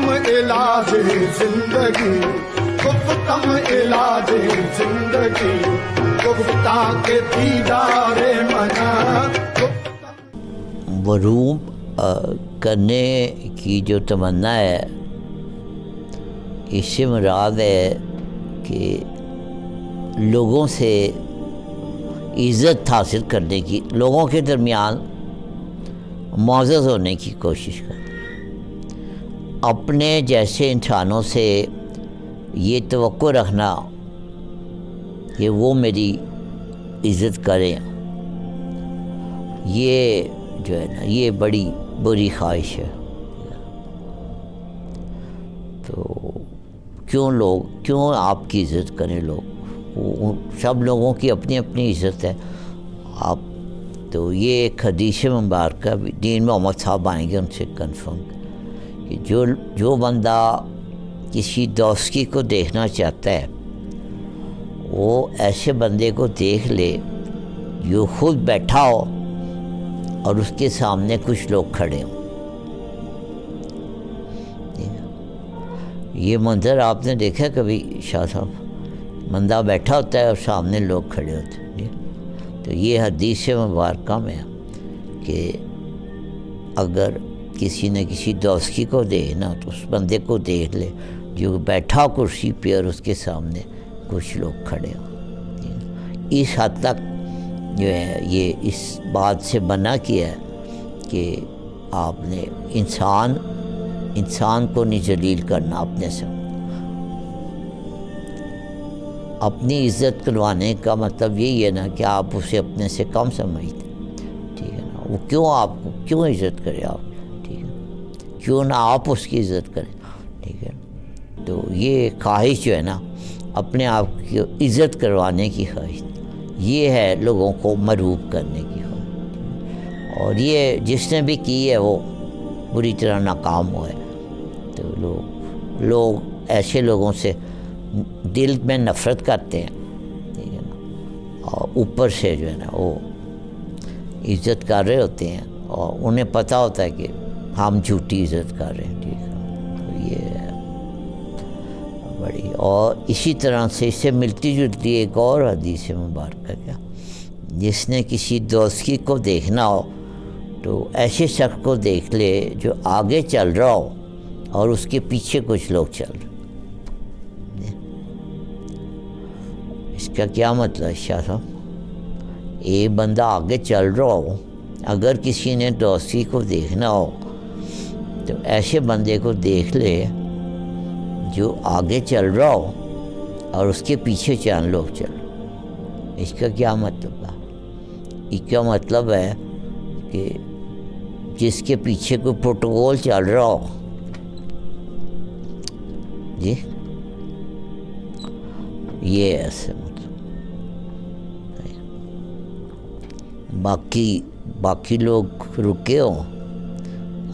گفتم علاج زندگی، گفتم علاج زندگی، گفتہ کے دیدار منا. مرحوم کرنے کی جو تمنا ہے، اس سے مراد ہے کہ لوگوں سے عزت حاصل کرنے کی، لوگوں کے درمیان معزز ہونے کی کوشش کریں. اپنے جیسے انسانوں سے یہ توقع رکھنا کہ وہ میری عزت کریں، یہ جو ہے نا یہ بڑی بری خواہش ہے. تو کیوں آپ کی عزت کریں لوگ؟ سب لوگوں کی اپنی اپنی عزت ہے. آپ تو یہ ایک حدیث مبارکہ بھی دین محمد صاحب آئیں گے ان سے کنفرم کہ جو بندہ کسی دوستی کو دیکھنا چاہتا ہے وہ ایسے بندے کو دیکھ لے جو خود بیٹھا ہو اور اس کے سامنے کچھ لوگ کھڑے ہوں. یہ منظر آپ نے دیکھا کبھی شاہ صاحب؟ بندہ بیٹھا ہوتا ہے اور سامنے لوگ کھڑے ہوتے ہیں. تو یہ حدیث مبارکہ میں ہے کہ اگر کسی نے کسی دوستی کو دیکھنا تو اس بندے کو دیکھ لے جو بیٹھا کرسی پہ اور اس کے سامنے کچھ لوگ کھڑے ہوں. اس حد تک جو ہے یہ اس بات سے منع کیا ہے کہ آپ نے انسان کو نہیں ذلیل کرنا اپنے سے. اپنی عزت کروانے کا مطلب یہی ہے نا کہ آپ اسے اپنے سے کم سمجھتے، ٹھیک ہے نا. وہ کیوں عزت کرے آپ، ٹھیک ہے، کیوں نہ آپ اس کی عزت کریں، ٹھیک ہے. تو یہ خواہش جو ہے نا اپنے آپ کی عزت کروانے کی خواہش، یہ ہے لوگوں کو مرعوب کرنے کی خواہش. اور یہ جس نے بھی کی ہے وہ بری طرح ناکام ہوا ہے. تو لوگ ایسے لوگوں سے دل میں نفرت کرتے ہیں، ٹھیک ہے نا، اور اوپر سے جو ہے نا وہ عزت کر رہے ہوتے ہیں اور انہیں پتہ ہوتا ہے کہ ہم جھوٹی عزت کر رہے ہیں، ٹھیک ہے. تو یہ بڑی، اور اسی طرح سے اس سے ملتی جلتی ایک اور حدیث مبارکہ کیا، جس نے کسی دوستی کو دیکھنا ہو تو ایسے شخص کو دیکھ لے جو آگے چل رہا ہو اور اس کے پیچھے کچھ لوگ چل رہے. اس کا کیا مطلب ہے شاہ صاحب؟ ایک بندہ آگے چل رہا ہو، اگر کسی نے دوستی کو دیکھنا ہو تو ایسے بندے کو دیکھ لے جو آگے چل رہا ہو اور اس کے پیچھے چند لوگ چل. اس کا کیا مطلب ہے؟ اس کا مطلب ہے کہ جس کے پیچھے کوئی پروٹوکول چل رہا ہو، جی یہ ایسے مطلب باقی لوگ رکے ہوں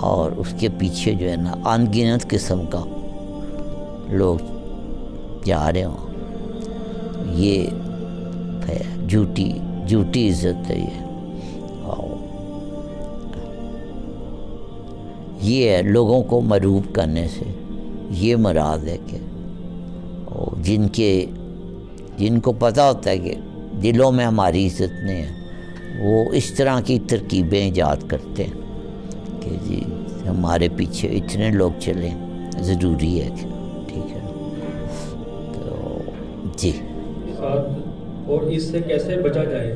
اور اس کے پیچھے جو ہے نا ان گنت قسم کا لوگ جا رہے ہوں. یہ ہے جھوٹی عزت ہے. یہ ہے لوگوں کو مرعوب کرنے سے یہ مراد ہے کہ جن کو پتہ ہوتا ہے کہ دلوں میں ہماری عزت نہیں ہے، وہ اس طرح کی ترکیبیں ایجاد کرتے ہیں کہ جی ہمارے پیچھے اتنے لوگ چلیں، ضروری ہے کہ، ٹھیک ہے. تو جی، اور اس سے کیسے بچا جائے؟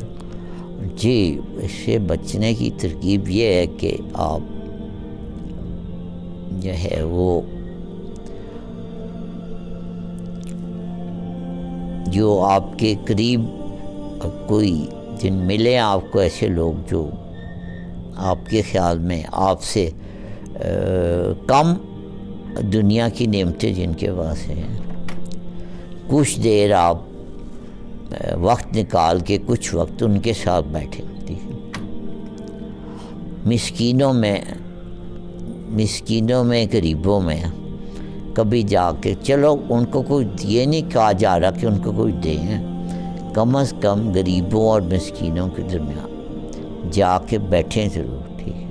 جی اس سے بچنے کی ترکیب یہ ہے کہ آپ جو ہے وہ جو آپ کے قریب کوئی جن ملے آپ کو ایسے لوگ جو آپ کے خیال میں آپ سے کم دنیا کی نعمتیں جن کے پاس ہیں، کچھ دیر آپ وقت نکال کے کچھ وقت ان کے ساتھ بیٹھے. مسکینوں میں غریبوں میں کبھی جا کے، چلو ان کو کوئی یہ نہیں کہا جا رہا کہ ان کو کوئی دیں، کم از کم غریبوں اور مسکینوں کے درمیان جا کے بیٹھیں ضرور، ٹھیک ہے.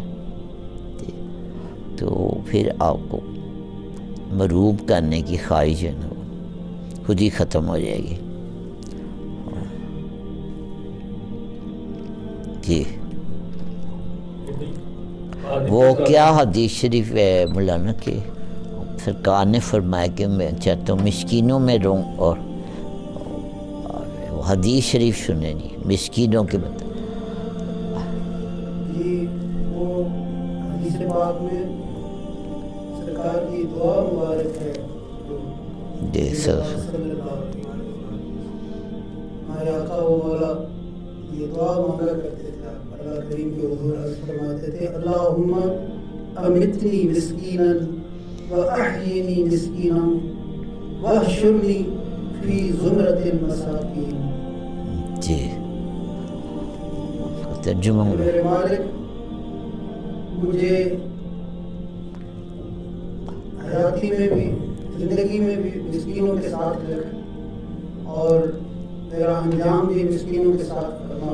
تو پھر آپ کو مروب کرنے کی خواہش ہے نا وہ خود ہی ختم ہو جائے گی. جی وہ کیا حدیث شریف ہے مولانا کہ سرکار نے فرمایا کہ میں چاہتا ہوں مسکینوں میں رہوں, اور وہ حدیث شریف سنے نہیں مسکینوں کے بتا. جی وہ حدیث پاک میں سرکار کی دعا مبارک ہے جی سر صلی اللہ علیہ وسلم. ہمارے آقا و مولا یہ دعا مانگا کرتے تھے, اللہ کریم کے حضور عرض فرماتے تھے اللہم امتنی مسکینا و احیینی مسکینا واحشرنی فی زمرۃ المساکین. جی ترجمہ میرے مالک مجھے حیاتی میں بھی زندگی میں بھی مسکینوں کے ساتھ رکھ, اور میرا انجام بھی مسکینوں کے ساتھ کرنا,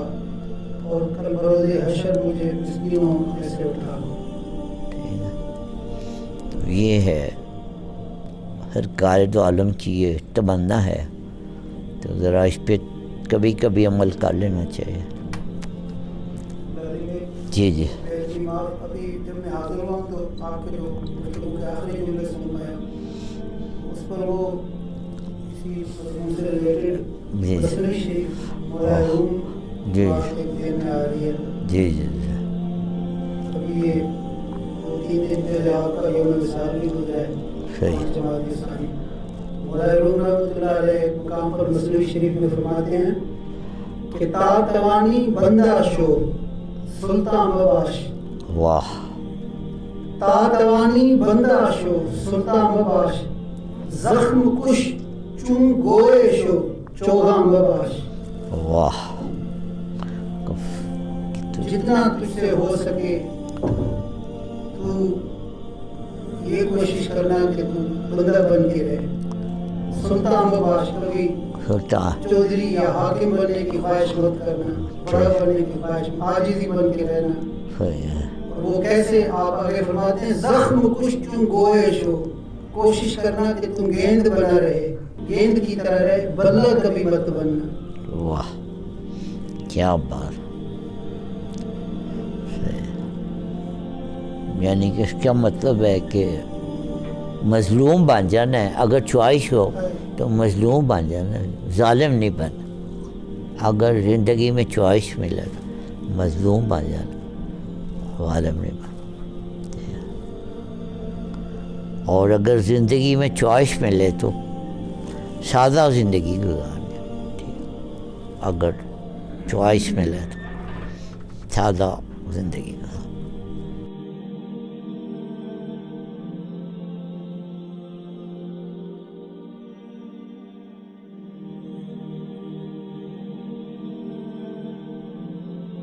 اور کل بروز حشر مجھے مسکینوں میں سے اٹھا. تو یہ ہے ہر قائد عالم کی یہ تمنا ہے, تو ذرا اس پہ کبھی کبھی عمل کر لینا چاہیے. جی جی ابھی جب میں حاضر ہوا تو آپ کے جو آخری جملے سنوایا اس پر وہ اسی سے ریلیٹڈ جی مثنوی شریف مولا روم جی بات ایک ذہن میں آ رہی ہے. جی جی جی ابھی یہ 2-3 دن پہلے آپ کا یوم وصال بھی گزرا ہے. صحیح. جماعت اسلامی مولا روم رحمۃ اللہ علیہ ایک مقام پر مثنوی شریف میں فرماتے ہیں کہ تا توانی بندہ شو سلطان بباش. واہ. تا توانی بندہ شو سلطان بباش, زخم کش چون گوئے شو چوغام بباش. واہ. جتنا تجھ سے ہو سکے تو یہ کوشش کرنا کہ تو بندہ بن کے رہے. سلطان بباش کبھی چودھری یا حاکم بننے کی خواہش مت کرنا, بڑا بننے کی خواہش, عاجزی بن کے رہنا. وہ کیسے آپ آگے فرماتے ہیں زخم کش چون گوئے شو, کوشش کرنا کہ تم گیند بنا رہے, گیند کی طرح رہے, بلہ کبھی مت بننا. واہ کیا بات. یعنی کہ اس کا مطلب ہے کہ مظلوم بن جانا ہے, اگر چوائس ہو تو مظلوم بن جانا ہے, ظالم نہیں بننا. اگر زندگی میں چوائس ملے تو مظلوم بن جانا, ظالم نہیں بننا. اور اگر زندگی میں چوائس ملے تو سادہ زندگی گزارنی. اگر چوائس ملے تو سادہ زندگی گزارنی.